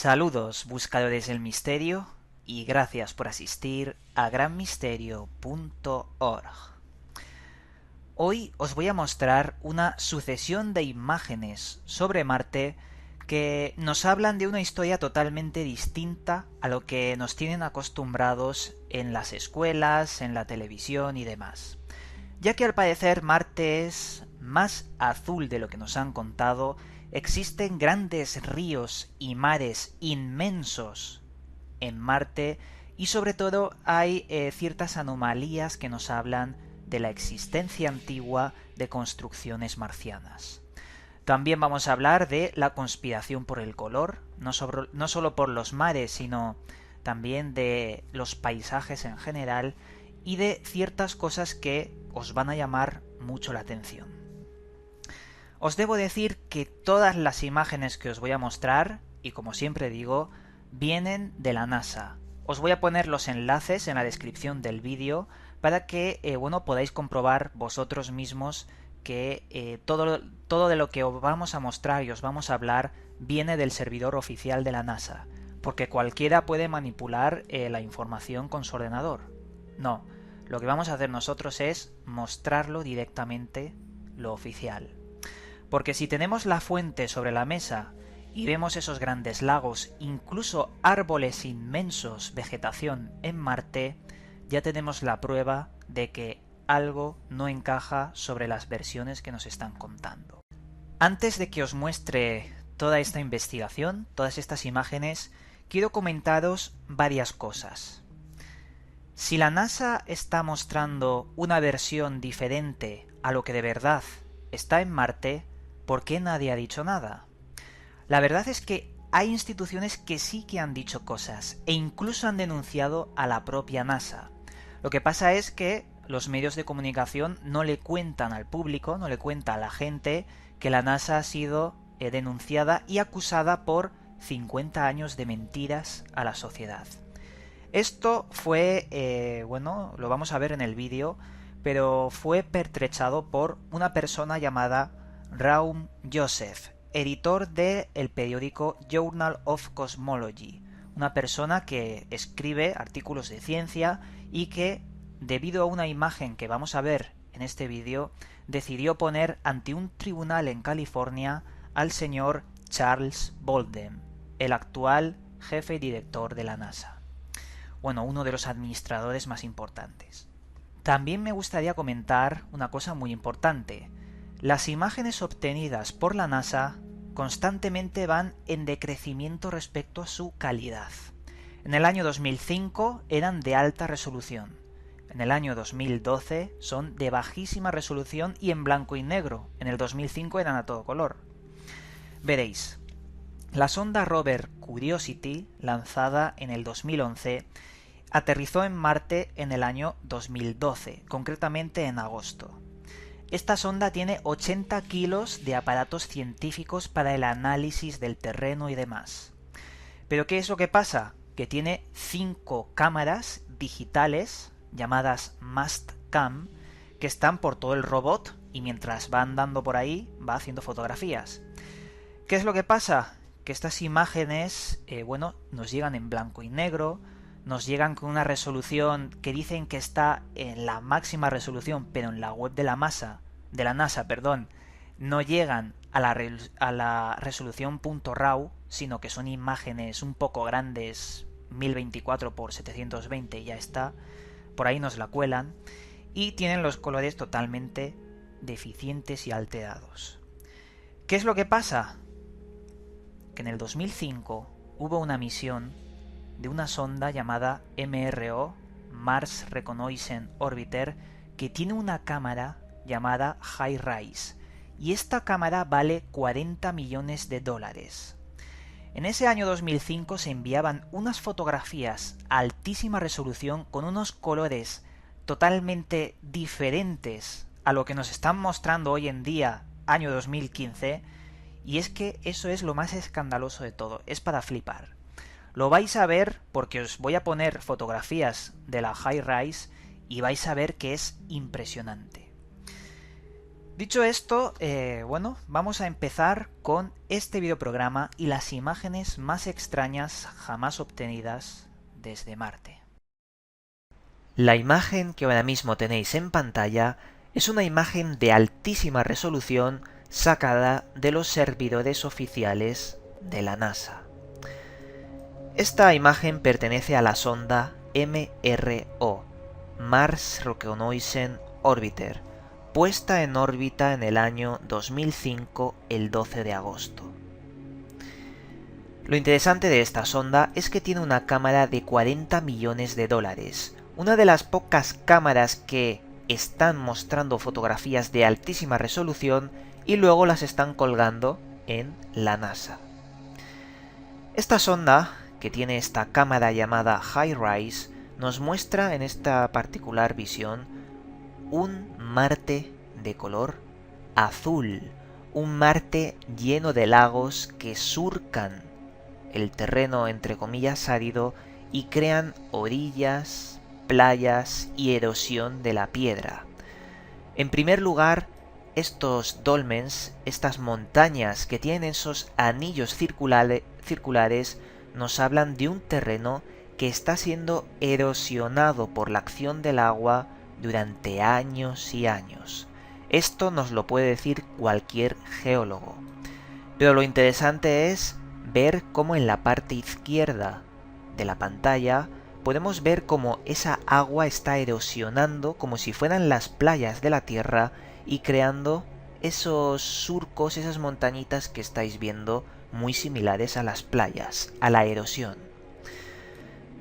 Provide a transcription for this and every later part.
Saludos, buscadores del misterio, y gracias por asistir a granmisterio.org. Hoy os voy a mostrar una sucesión de imágenes sobre Marte que nos hablan de una historia totalmente distinta a lo que nos tienen acostumbrados en las escuelas, en la televisión y demás. Ya que al parecer Marte es más azul de lo que nos han contado, existen grandes ríos y mares inmensos en Marte y sobre todo hay ciertas anomalías que nos hablan de la existencia antigua de construcciones marcianas. También vamos a hablar de la conspiración por el color, no solo por los mares, sino también de los paisajes en general y de ciertas cosas que os van a llamar mucho la atención. Os debo decir que todas las imágenes que os voy a mostrar, y como siempre digo, vienen de la NASA. Os voy a poner los enlaces en la descripción del vídeo para que podáis comprobar vosotros mismos que todo de lo que os vamos a mostrar y os vamos a hablar viene del servidor oficial de la NASA, porque cualquiera puede manipular la información con su ordenador. No, lo que vamos a hacer nosotros es mostrarlo directamente, lo oficial. Porque si tenemos la fuente sobre la mesa y vemos esos grandes lagos, incluso árboles inmensos, vegetación en Marte, ya tenemos la prueba de que algo no encaja sobre las versiones que nos están contando. Antes de que os muestre toda esta investigación, todas estas imágenes, quiero comentaros varias cosas. Si la NASA está mostrando una versión diferente a lo que de verdad está en Marte, ¿por qué nadie ha dicho nada? La verdad es que hay instituciones que sí que han dicho cosas e incluso han denunciado a la propia NASA. Lo que pasa es que los medios de comunicación no le cuentan al público, no le cuentan a la gente que la NASA ha sido denunciada y acusada por 50 años de mentiras a la sociedad. Esto fue, lo vamos a ver en el vídeo, pero fue pertrechado por una persona llamada Raum Joseph, editor del periódico Journal of Cosmology, una persona que escribe artículos de ciencia y que, debido a una imagen que vamos a ver en este vídeo, decidió poner ante un tribunal en California al señor Charles Bolden, el actual jefe y director de la NASA. Uno de los administradores más importantes. También me gustaría comentar una cosa muy importante. Las imágenes obtenidas por la NASA constantemente van en decrecimiento respecto a su calidad. En el año 2005 eran de alta resolución. En el año 2012 son de bajísima resolución y en blanco y negro. En el 2005 eran a todo color. Veréis, la sonda rover Curiosity, lanzada en el 2011, aterrizó en Marte en el año 2012, concretamente en agosto. Esta sonda tiene 80 kilos de aparatos científicos para el análisis del terreno y demás. ¿Pero qué es lo que pasa? Que tiene 5 cámaras digitales, llamadas Mastcam, que están por todo el robot y mientras va andando por ahí va haciendo fotografías. ¿Qué es lo que pasa? Que estas imágenes, nos llegan en blanco y negro, nos llegan con una resolución que dicen que está en la máxima resolución, pero en la web de la NASA, no llegan a la resolución .raw, sino que son imágenes un poco grandes, 1024 x 720 y ya está, por ahí nos la cuelan, y tienen los colores totalmente deficientes y alterados. ¿Qué es lo que pasa? Que en el 2005 hubo una misión de una sonda llamada MRO, Mars Reconnaissance Orbiter, que tiene una cámara llamada HiRISE, y esta cámara vale $40 millones. En ese año 2005 se enviaban unas fotografías a altísima resolución con unos colores totalmente diferentes a lo que nos están mostrando hoy en día, año 2015, y es que eso es lo más escandaloso de todo, es para flipar. Lo vais a ver porque os voy a poner fotografías de la HiRISE y vais a ver que es impresionante. Dicho esto, bueno, vamos a empezar con este videoprograma y las imágenes más extrañas jamás obtenidas desde Marte. La imagen que ahora mismo tenéis en pantalla es una imagen de altísima resolución sacada de los servidores oficiales de la NASA. Esta imagen pertenece a la sonda MRO, Mars Reconnaissance Orbiter, puesta en órbita en el año 2005, el 12 de agosto. Lo interesante de esta sonda es que tiene una cámara de 40 millones de dólares, una de las pocas cámaras que están mostrando fotografías de altísima resolución y luego las están colgando en la NASA. Esta sonda, que tiene esta cámara llamada HiRISE, nos muestra en esta particular visión un Marte de color azul, un Marte lleno de lagos que surcan el terreno entre comillas árido y crean orillas, playas y erosión de la piedra. En primer lugar, estos dolmens, estas montañas que tienen esos anillos circulares, nos hablan de un terreno que está siendo erosionado por la acción del agua durante años y años. Esto nos lo puede decir cualquier geólogo. Pero lo interesante es ver cómo en la parte izquierda de la pantalla podemos ver cómo esa agua está erosionando como si fueran las playas de la Tierra y creando esos surcos, esas montañitas que estáis viendo muy similares a las playas, a la erosión.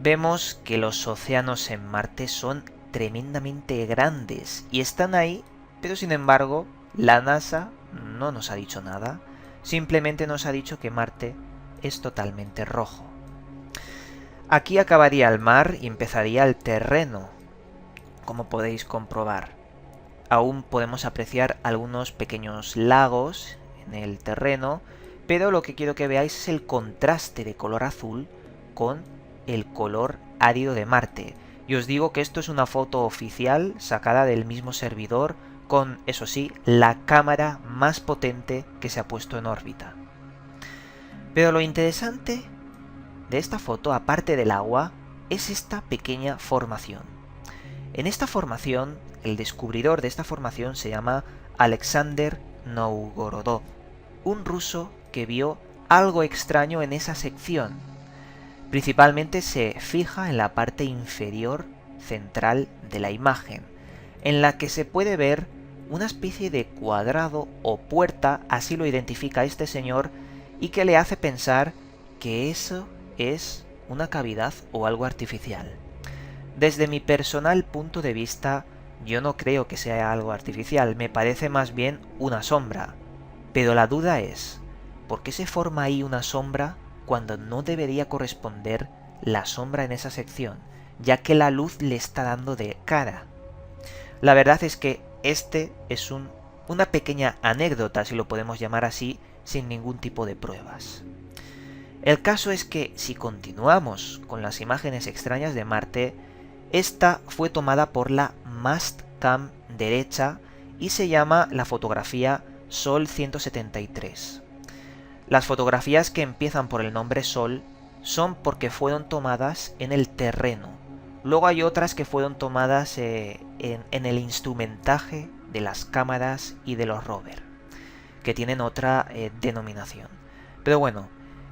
Vemos que los océanos en Marte son tremendamente grandes y están ahí, pero sin embargo la NASA no nos ha dicho nada, simplemente nos ha dicho que Marte es totalmente rojo. Aquí acabaría el mar y empezaría el terreno, como podéis comprobar. Aún podemos apreciar algunos pequeños lagos en el terreno, pero lo que quiero que veáis es el contraste de color azul con el color árido de Marte. Y os digo que esto es una foto oficial sacada del mismo servidor con, eso sí, la cámara más potente que se ha puesto en órbita. Pero lo interesante de esta foto, aparte del agua, es esta pequeña formación. En esta formación, el descubridor de esta formación se llama Alexander Novgorodov, un ruso que vio algo extraño en esa sección. Principalmente se fija en la parte inferior central de la imagen, en la que se puede ver una especie de cuadrado o puerta, así lo identifica este señor, y que le hace pensar que eso es una cavidad o algo artificial. Desde mi personal punto de vista, yo no creo que sea algo artificial, me parece más bien una sombra. Pero la duda es, ¿por qué se forma ahí una sombra cuando no debería corresponder la sombra en esa sección, ya que la luz le está dando de cara? La verdad es que este es una pequeña anécdota, si lo podemos llamar así, sin ningún tipo de pruebas. El caso es que si continuamos con las imágenes extrañas de Marte, esta fue tomada por la Mastcam derecha y se llama la fotografía Sol 173. Las fotografías que empiezan por el nombre Sol son porque fueron tomadas en el terreno. Luego hay otras que fueron tomadas en el instrumentaje de las cámaras y de los rovers, que tienen otra denominación. Pero bueno,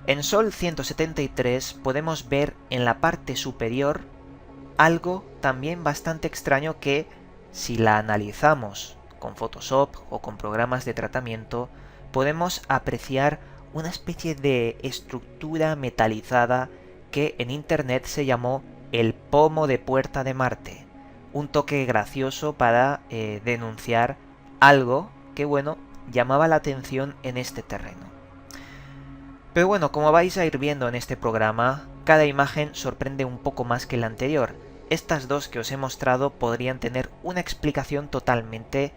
en Sol 173 podemos ver en la parte superior algo también bastante extraño que, si la analizamos con Photoshop o con programas de tratamiento, podemos apreciar una especie de estructura metalizada que en internet se llamó el pomo de puerta de Marte. Un toque gracioso para denunciar algo que, bueno, llamaba la atención en este terreno. Pero bueno, como vais a ir viendo en este programa, cada imagen sorprende un poco más que la anterior. Estas dos que os he mostrado podrían tener una explicación totalmente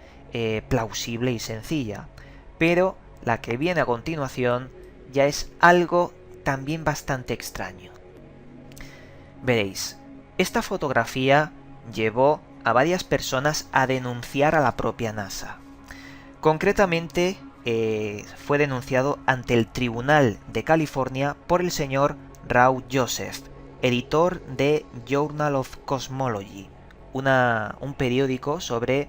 plausible y sencilla, pero la que viene a continuación ya es algo también bastante extraño. Veréis, esta fotografía llevó a varias personas a denunciar a la propia NASA. Concretamente, fue denunciado ante el Tribunal de California por el señor Rau Joseph, editor de Journal of Cosmology, un periódico sobre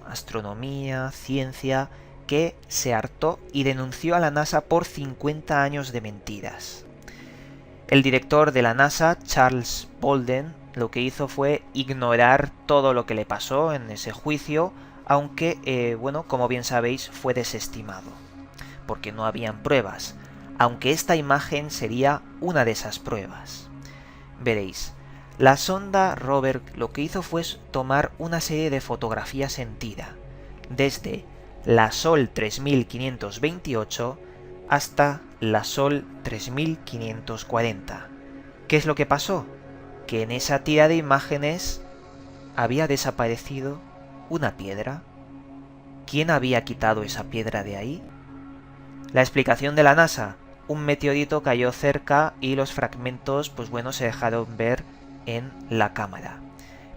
astronomía, ciencia, que se hartó y denunció a la NASA por 50 años de mentiras. El director de la NASA, Charles Bolden, lo que hizo fue ignorar todo lo que le pasó en ese juicio, aunque, como bien sabéis, fue desestimado, porque no habían pruebas, aunque esta imagen sería una de esas pruebas. Veréis, la sonda Rover lo que hizo fue tomar una serie de fotografías en tira, desde la Sol 3528 hasta la Sol 3540. ¿Qué es lo que pasó? Que en esa tira de imágenes había desaparecido una piedra. ¿Quién había quitado esa piedra de ahí? La explicación de la NASA: un meteorito cayó cerca y los fragmentos, se dejaron ver en la cámara.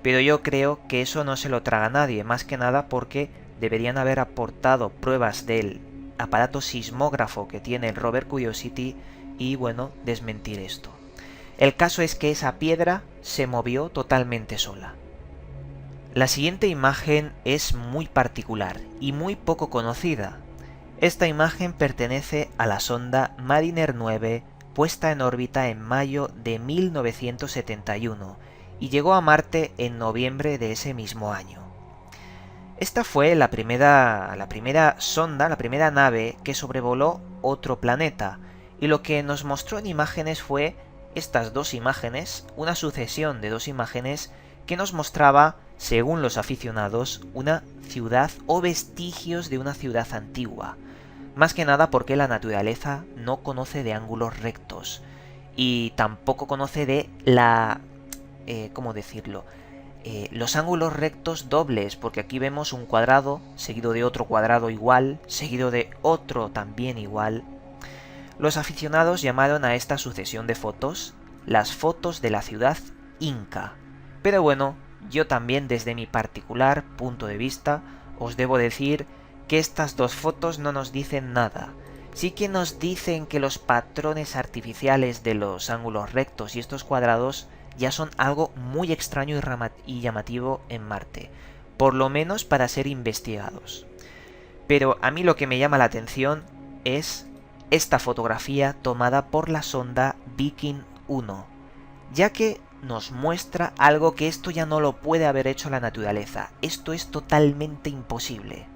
Pero yo creo que eso no se lo traga nadie, más que nada porque deberían haber aportado pruebas del aparato sismógrafo que tiene el rover Curiosity y, desmentir esto. El caso es que esa piedra se movió totalmente sola. La siguiente imagen es muy particular y muy poco conocida. Esta imagen pertenece a la sonda Mariner 9, puesta en órbita en mayo de 1971 y llegó a Marte en noviembre de ese mismo año. Esta fue la primera sonda, la primera nave que sobrevoló otro planeta, y lo que nos mostró en imágenes fue estas dos imágenes, una sucesión de dos imágenes que nos mostraba, según los aficionados, una ciudad o vestigios de una ciudad antigua. Más que nada porque la naturaleza no conoce de ángulos rectos y tampoco conoce de los ángulos rectos dobles, porque aquí vemos un cuadrado seguido de otro cuadrado igual, seguido de otro también igual. Los aficionados llamaron a esta sucesión de fotos las fotos de la ciudad Inca. Pero yo también, desde mi particular punto de vista, os debo decir que estas dos fotos no nos dicen nada. Sí que nos dicen que los patrones artificiales de los ángulos rectos y estos cuadrados ya son algo muy extraño y llamativo en Marte, por lo menos para ser investigados. Pero a mí lo que me llama la atención es esta fotografía tomada por la sonda Viking 1, ya que nos muestra algo que esto ya no lo puede haber hecho la naturaleza. Esto es totalmente imposible.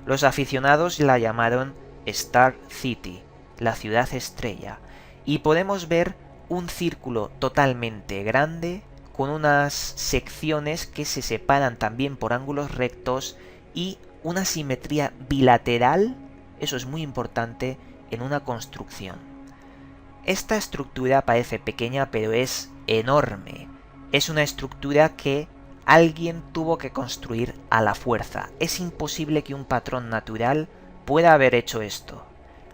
Los aficionados la llamaron Star City, la ciudad estrella, y podemos ver un círculo totalmente grande con unas secciones que se separan también por ángulos rectos y una simetría bilateral, eso es muy importante, en una construcción. Esta estructura parece pequeña, pero es enorme. Es una estructura que alguien tuvo que construir a la fuerza. Es imposible que un patrón natural pueda haber hecho esto.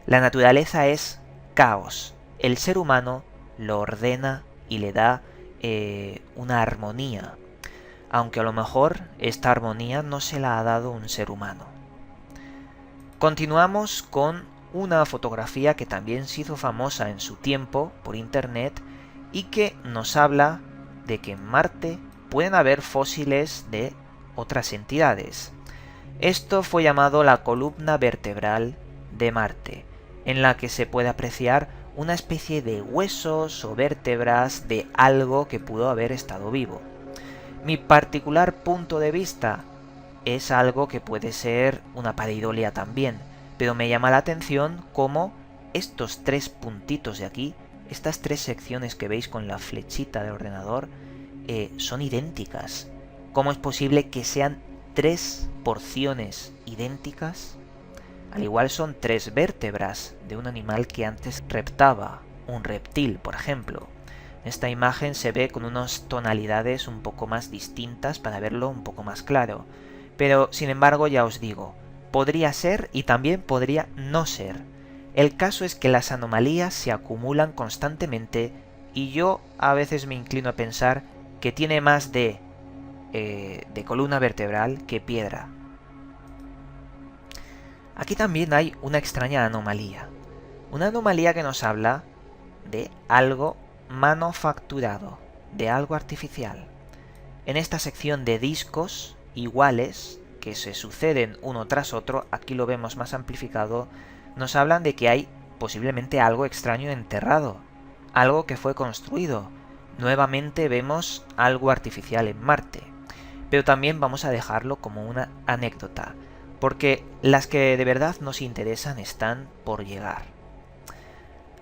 La naturaleza es caos. El ser humano lo ordena y le da una armonía, aunque a lo mejor esta armonía no se la ha dado un ser humano. Continuamos con una fotografía que también se hizo famosa en su tiempo por internet y que nos habla de que en Marte pueden haber fósiles de otras entidades. Esto fue llamado la columna vertebral de Marte, en la que se puede apreciar una especie de huesos o vértebras de algo que pudo haber estado vivo. Mi particular punto de vista es algo que puede ser una pareidolia también, pero me llama la atención cómo estos tres puntitos de aquí, estas tres secciones que veis con la flechita del ordenador, son idénticas. ¿Cómo es posible que sean tres porciones idénticas? Al igual son tres vértebras de un animal que antes reptaba, un reptil, por ejemplo. Esta imagen se ve con unas tonalidades un poco más distintas para verlo un poco más claro. Pero, sin embargo, ya os digo, podría ser y también podría no ser. El caso es que las anomalías se acumulan constantemente y yo a veces me inclino a pensar que tiene más de columna vertebral que piedra. Aquí también hay una extraña anomalía. Una anomalía que nos habla de algo manufacturado, de algo artificial. En esta sección de discos iguales, que se suceden uno tras otro, aquí lo vemos más amplificado, nos hablan de que hay posiblemente algo extraño enterrado, algo que fue construido. Nuevamente vemos algo artificial en Marte. Pero también vamos a dejarlo como una anécdota, porque las que de verdad nos interesan están por llegar.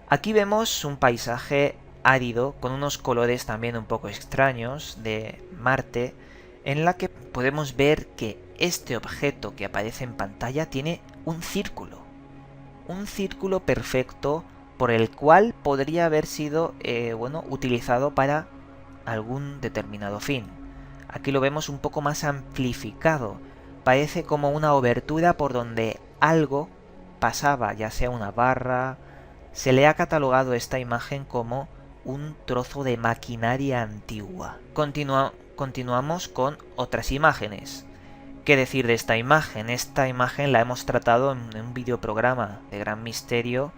Aquí vemos un paisaje árido con unos colores también un poco extraños de Marte, en la que podemos ver que este objeto que aparece en pantalla tiene un círculo perfecto por el cual podría haber sido utilizado para algún determinado fin. Aquí lo vemos un poco más amplificado, parece como una obertura por donde algo pasaba, ya sea una barra. Se le ha catalogado esta imagen como un trozo de maquinaria antigua. Continuamos con otras imágenes. ¿Qué decir de esta imagen? Esta imagen la hemos tratado en un videoprograma de Gran Misterio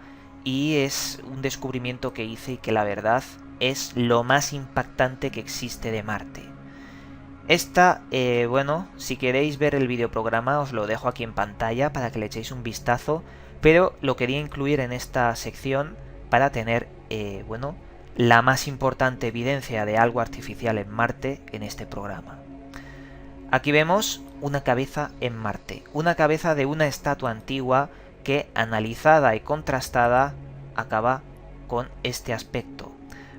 y es un descubrimiento que hice y que la verdad es lo más impactante que existe de Marte. Esta, si queréis ver el videoprograma os lo dejo aquí en pantalla para que le echéis un vistazo, pero lo quería incluir en esta sección para tener, la más importante evidencia de algo artificial en Marte en este programa. Aquí vemos una cabeza en Marte, una cabeza de una estatua antigua que, analizada y contrastada, acaba con este aspecto.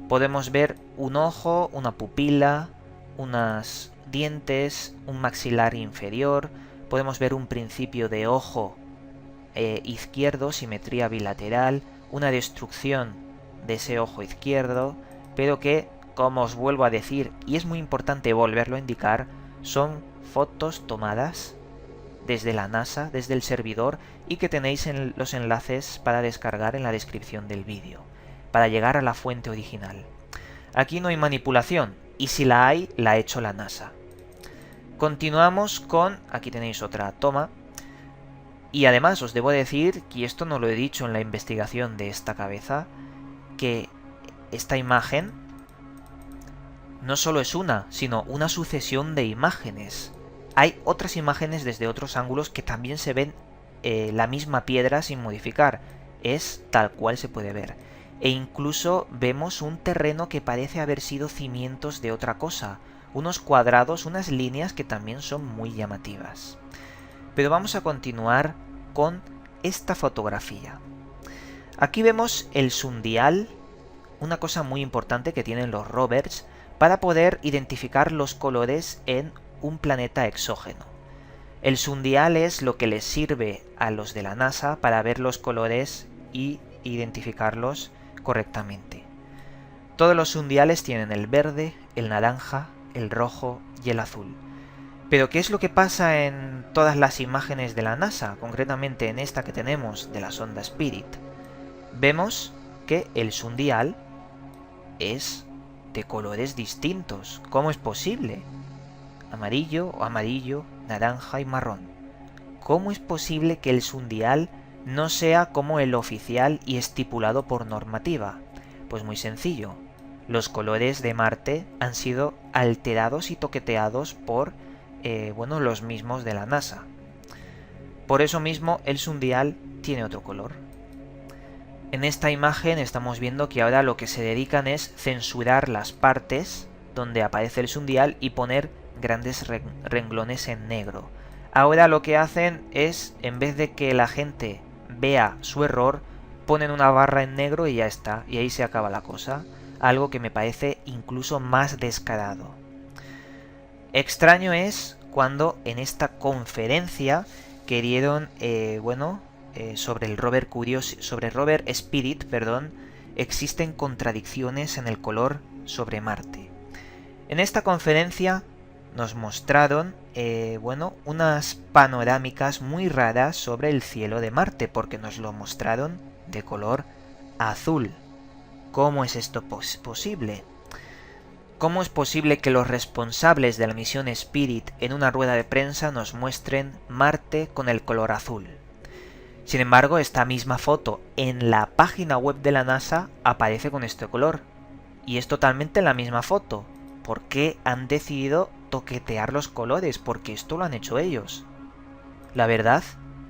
Podemos ver un ojo, una pupila, unos dientes, un maxilar inferior, podemos ver un principio de ojo izquierdo, simetría bilateral, una destrucción de ese ojo izquierdo, pero que, como os vuelvo a decir, y es muy importante volverlo a indicar, son fotos tomadas desde la NASA, desde el servidor, y que tenéis en los enlaces para descargar en la descripción del vídeo, para llegar a la fuente original. Aquí no hay manipulación, y si la hay, la ha hecho la NASA. Continuamos con... aquí tenéis otra toma. Y además os debo decir, y esto no lo he dicho en la investigación de esta cabeza, que esta imagen no solo es una, sino una sucesión de imágenes. Hay otras imágenes desde otros ángulos que también se ven la misma piedra sin modificar. Es tal cual se puede ver. E incluso vemos un terreno que parece haber sido cimientos de otra cosa. Unos cuadrados, unas líneas que también son muy llamativas. Pero vamos a continuar con esta fotografía. Aquí vemos el sundial, una cosa muy importante que tienen los rovers para poder identificar los colores en un planeta exógeno. El sundial es lo que les sirve a los de la NASA para ver los colores y identificarlos correctamente. Todos los sundiales tienen el verde, el naranja, el rojo y el azul. Pero ¿qué es lo que pasa en todas las imágenes de la NASA? Concretamente en esta que tenemos de la sonda Spirit. Vemos que el sundial es de colores distintos. ¿Cómo es posible? Amarillo, naranja y marrón. ¿Cómo es posible que el sundial no sea como el oficial y estipulado por normativa? Pues muy sencillo. Los colores de Marte han sido alterados y toqueteados por los mismos de la NASA. Por eso mismo el sundial tiene otro color. En esta imagen estamos viendo que ahora lo que se dedican es censurar las partes donde aparece el sundial y poner grandes renglones en negro. Ahora lo que hacen es, en vez de que la gente vea su error, ponen una barra en negro y ya está, y ahí se acaba la cosa. Algo que me parece incluso más descarado. Extraño es cuando en esta conferencia querieron, sobre el rover sobre rover Spirit, existen contradicciones en el color sobre Marte. En esta conferencia nos mostraron, unas panorámicas muy raras sobre el cielo de Marte, porque nos lo mostraron de color azul. ¿Cómo es esto posible? ¿Cómo es posible que los responsables de la misión Spirit en una rueda de prensa nos muestren Marte con el color azul? Sin embargo, esta misma foto en la página web de la NASA aparece con este color. Y es totalmente la misma foto. ¿Por qué han decidido toquetear los colores? Porque esto lo han hecho ellos. La verdad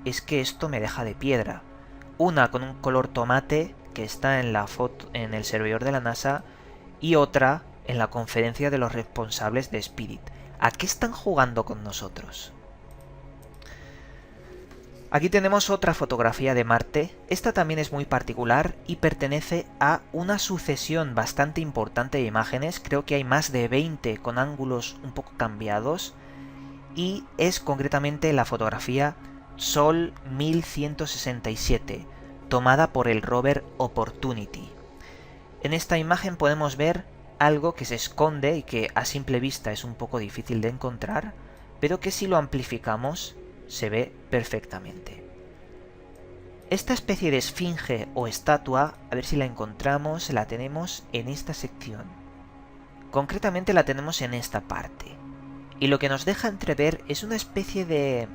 es que esto me deja de piedra. Una con un color tomate que está en la foto en el servidor de la NASA y otra en la conferencia de los responsables de Spirit. ¿A qué están jugando con nosotros? Aquí tenemos otra fotografía de Marte. Esta también es muy particular y pertenece a una sucesión bastante importante de imágenes. Creo que hay más de 20 con ángulos un poco cambiados. Y es concretamente la fotografía Sol 1167, tomada por el rover Opportunity. En esta imagen podemos ver algo que se esconde y que a simple vista es un poco difícil de encontrar, pero que si lo amplificamos se ve perfectamente. Esta especie de esfinge o estatua, a ver si la encontramos, la tenemos en esta sección. Concretamente la tenemos en esta parte. Y lo que nos deja entrever es una especie de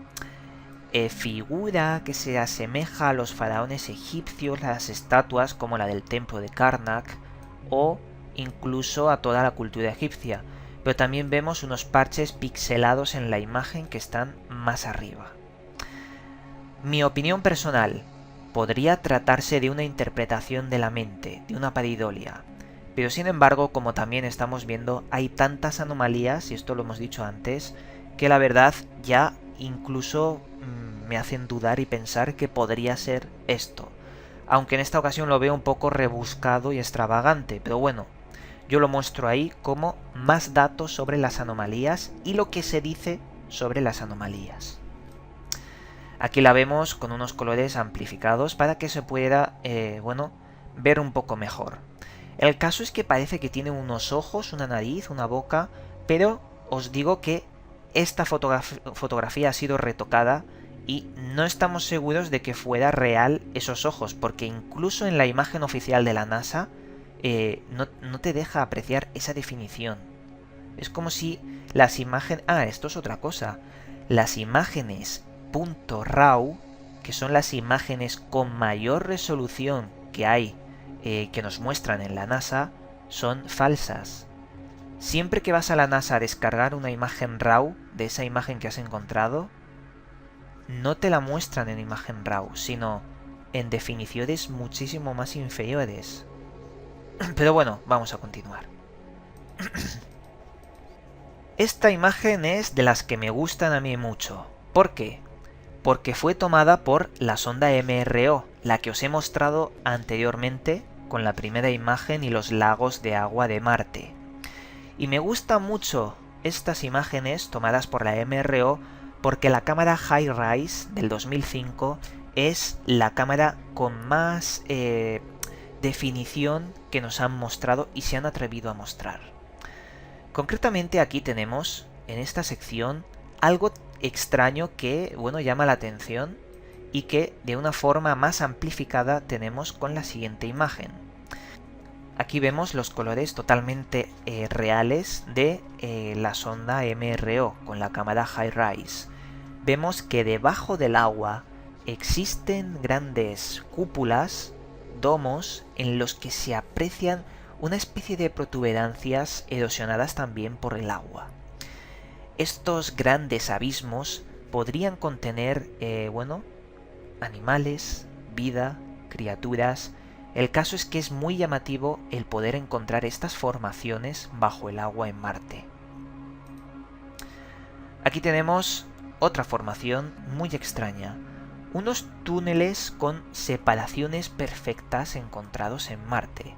figura que se asemeja a los faraones egipcios, las estatuas como la del templo de Karnak, o incluso a toda la cultura egipcia. Pero también vemos unos parches pixelados en la imagen que están más arriba. Mi opinión personal, podría tratarse de una interpretación de la mente, de una pareidolia. Pero sin embargo, como también estamos viendo, hay tantas anomalías, y esto lo hemos dicho antes, que la verdad ya incluso me hacen dudar y pensar que podría ser esto. Aunque en esta ocasión lo veo un poco rebuscado y extravagante, pero bueno, yo lo muestro ahí como más datos sobre las anomalías y lo que se dice sobre las anomalías. Aquí la vemos con unos colores amplificados para que se pueda, ver un poco mejor. El caso es que parece que tiene unos ojos, una nariz, una boca, pero os digo que esta fotografía ha sido retocada y no estamos seguros de que fuera real esos ojos, porque incluso en la imagen oficial de la NASA no te deja apreciar esa definición. Es como si las imágenes... esto es otra cosa. Las imágenes .raw, que son las imágenes con mayor resolución que hay, que nos muestran en la NASA, son falsas. Siempre que vas a la NASA a descargar una imagen RAW de esa imagen que has encontrado, no te la muestran en imagen RAW, sino en definiciones muchísimo más inferiores. Pero bueno, vamos a continuar. Esta imagen es de las que me gustan a mí mucho. ¿Por qué? Porque fue tomada por la sonda MRO, la que os he mostrado anteriormente con la primera imagen y los lagos de agua de Marte. Y me gustan mucho estas imágenes tomadas por la MRO porque la cámara HiRISE del 2005 es la cámara con más definición que nos han mostrado y se han atrevido a mostrar. Concretamente aquí tenemos en esta sección algo extraño que, llama la atención y que de una forma más amplificada tenemos con la siguiente imagen. Aquí vemos los colores totalmente reales de la sonda MRO con la cámara HiRISE. Vemos que debajo del agua existen grandes cúpulas, domos, en los que se aprecian una especie de protuberancias erosionadas también por el agua. Estos grandes abismos podrían contener, animales, vida, criaturas. El caso es que es muy llamativo el poder encontrar estas formaciones bajo el agua en Marte. Aquí tenemos otra formación muy extraña. Unos túneles con separaciones perfectas encontrados en Marte.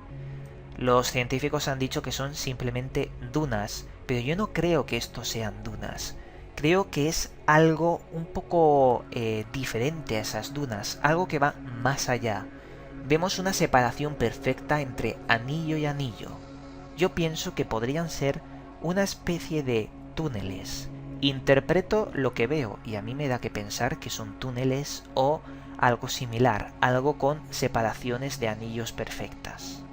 Los científicos han dicho que son simplemente dunas, pero yo no creo que estos sean dunas. Creo que es algo un poco diferente a esas dunas, algo que va más allá. Vemos una separación perfecta entre anillo y anillo. Yo pienso que podrían ser una especie de túneles. Interpreto lo que veo y a mí me da que pensar que son túneles o algo similar, algo con separaciones de anillos perfectas.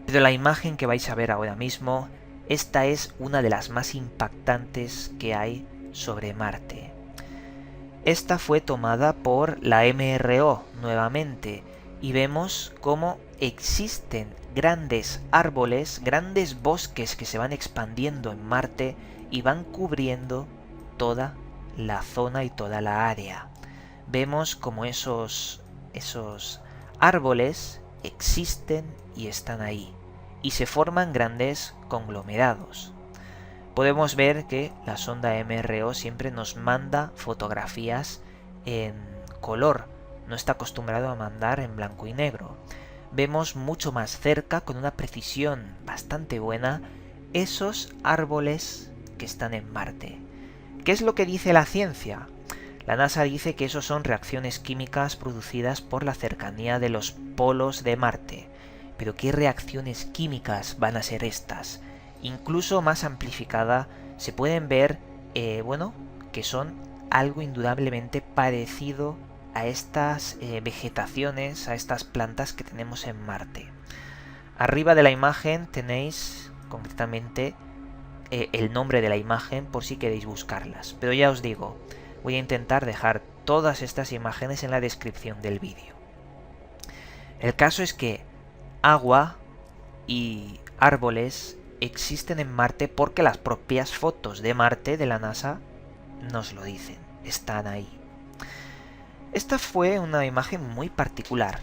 Pero la imagen que vais a ver ahora mismo, esta es una de las más impactantes que hay sobre Marte. Esta fue tomada por la MRO nuevamente y vemos cómo existen grandes árboles, grandes bosques que se van expandiendo en Marte y van cubriendo toda la zona y toda la área. Vemos como esos árboles existen y están ahí, y se forman grandes conglomerados. Podemos ver que la sonda MRO siempre nos manda fotografías en color, no está acostumbrado a mandar en blanco y negro. Vemos mucho más cerca, con una precisión bastante buena, esos árboles que están en Marte. ¿Qué es lo que dice la ciencia? La NASA dice que esos son reacciones químicas producidas por la cercanía de los polos de Marte. Pero ¿qué reacciones químicas van a ser estas? Incluso más amplificada, se pueden ver, que son algo indudablemente parecido a estas vegetaciones, a estas plantas que tenemos en Marte. Arriba de la imagen tenéis concretamente el nombre de la imagen por si queréis buscarlas. Pero ya os digo, voy a intentar dejar todas estas imágenes en la descripción del vídeo. El caso es que agua y árboles existen en Marte porque las propias fotos de Marte de la NASA nos lo dicen, están ahí. Esta fue una imagen muy particular,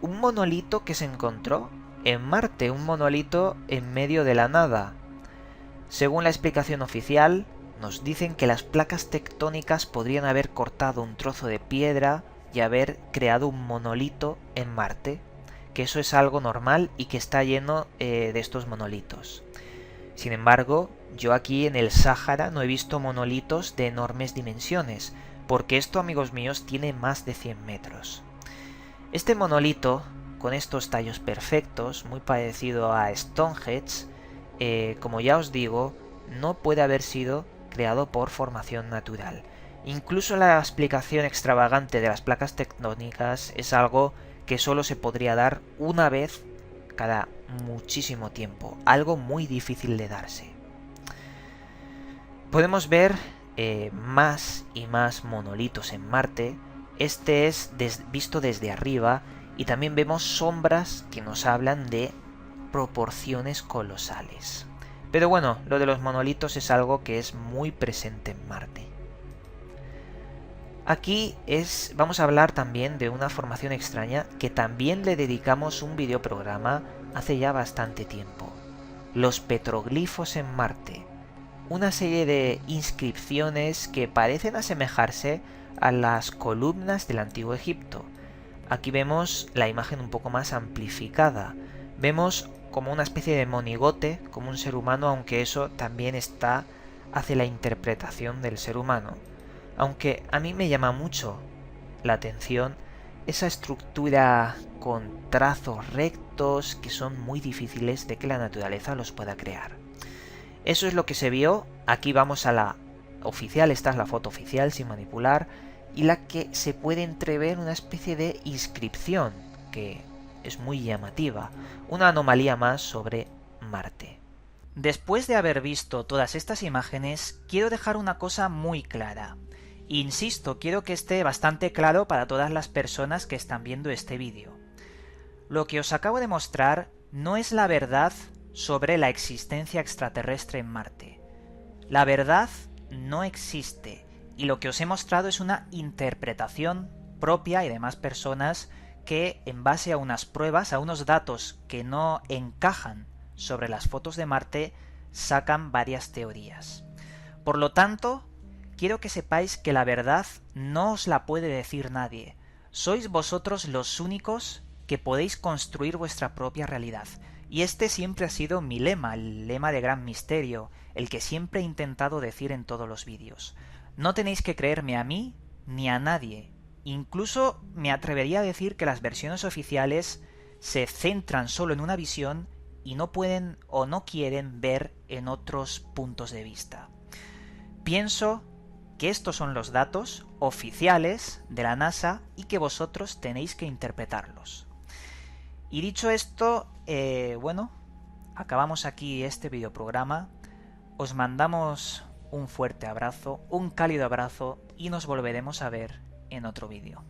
un monolito que se encontró en Marte, un monolito en medio de la nada. Según la explicación oficial, nos dicen que las placas tectónicas podrían haber cortado un trozo de piedra y haber creado un monolito en Marte, que eso es algo normal y que está lleno de estos monolitos. Sin embargo, yo aquí en el Sáhara no he visto monolitos de enormes dimensiones, porque esto, amigos míos, tiene más de 100 metros. Este monolito, con estos tallos perfectos, muy parecido a Stonehenge, como ya os digo, no puede haber sido creado por formación natural. Incluso la explicación extravagante de las placas tectónicas es algo que solo se podría dar una vez cada muchísimo tiempo, algo muy difícil de darse. Podemos ver más y más monolitos en Marte. Este es visto desde arriba y también vemos sombras que nos hablan de proporciones colosales. Pero bueno, lo de los monolitos es algo que es muy presente en Marte. Aquí vamos a hablar también de una formación extraña que también le dedicamos un videoprograma hace ya bastante tiempo. Los petroglifos en Marte. Una serie de inscripciones que parecen asemejarse a las columnas del Antiguo Egipto. Aquí vemos la imagen un poco más amplificada. Vemos como una especie de monigote, como un ser humano, aunque eso también hace la interpretación del ser humano. Aunque a mí me llama mucho la atención esa estructura con trazos rectos que son muy difíciles de que la naturaleza los pueda crear. Eso es lo que se vio. Aquí vamos a la oficial, esta es la foto oficial sin manipular, y la que se puede entrever una especie de inscripción que es muy llamativa, una anomalía más sobre Marte. Después de haber visto todas estas imágenes, quiero dejar una cosa muy clara. Insisto, quiero que esté bastante claro para todas las personas que están viendo este vídeo. Lo que os acabo de mostrar no es la verdad sobre la existencia extraterrestre en Marte. La verdad no existe, y lo que os he mostrado es una interpretación propia y de más personas que, en base a unas pruebas, a unos datos que no encajan sobre las fotos de Marte, sacan varias teorías. Por lo tanto, quiero que sepáis que la verdad no os la puede decir nadie. Sois vosotros los únicos que podéis construir vuestra propia realidad. Y este siempre ha sido mi lema, el lema de Gran Misterio, el que siempre he intentado decir en todos los vídeos. No tenéis que creerme a mí ni a nadie. Incluso me atrevería a decir que las versiones oficiales se centran solo en una visión y no pueden o no quieren ver en otros puntos de vista. Pienso que estos son los datos oficiales de la NASA y que vosotros tenéis que interpretarlos. Y dicho esto, acabamos aquí este videoprograma. Os mandamos un fuerte abrazo, un cálido abrazo y nos volveremos a ver en otro vídeo.